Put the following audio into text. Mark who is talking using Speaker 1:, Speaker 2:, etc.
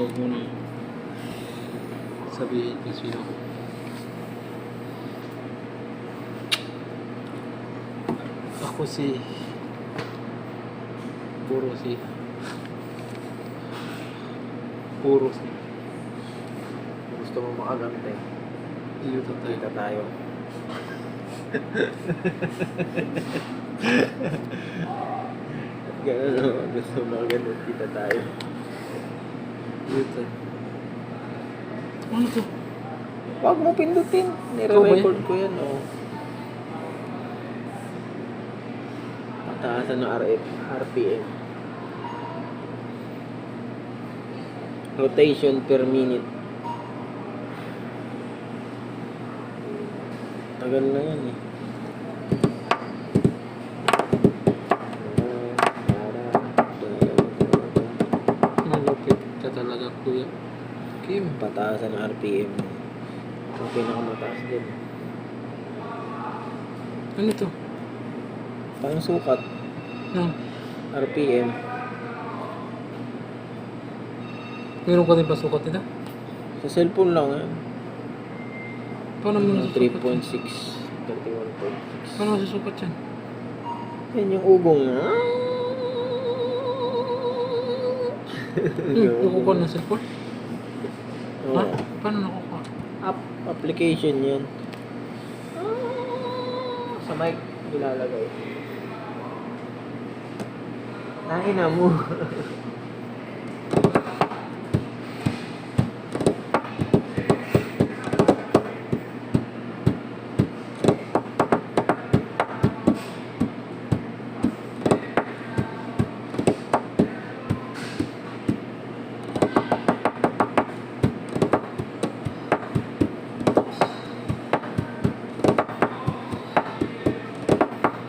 Speaker 1: Huwag mo na sabihin kung sino ko. Ako si Puro si
Speaker 2: Gusto mo makagante.
Speaker 1: Iyuta tayo.
Speaker 2: Kita tayo. Ganun naman. Gusto mo makagante. Kita tayo.
Speaker 1: Iyuta. Ano to?
Speaker 2: Huwag mo pindutin. Nire-record ko yan, oh. Pataasan ng RPM. Rotation per minute. Tagal na yan eh.
Speaker 1: Malapit ka talaga, Kuya Kim.
Speaker 2: Pataasan ng RPM. Ang pinakamataas din.
Speaker 1: Ano to?
Speaker 2: Parang sukat.
Speaker 1: Ano?
Speaker 2: RPM.
Speaker 1: Meron ka din pa sukat nila?
Speaker 2: Sa cellphone lang yan.
Speaker 1: Paano mo nasusukat
Speaker 2: 3.6.
Speaker 1: yan?
Speaker 2: 31.6.
Speaker 1: Paano nasusukat yan?
Speaker 2: Yan yung ugong na.
Speaker 1: Nakukuha ng cellphone? Ha?
Speaker 2: Oh.
Speaker 1: Paano nakukuha?
Speaker 2: Application yan. Sa mic nilalagay. Nangina mo.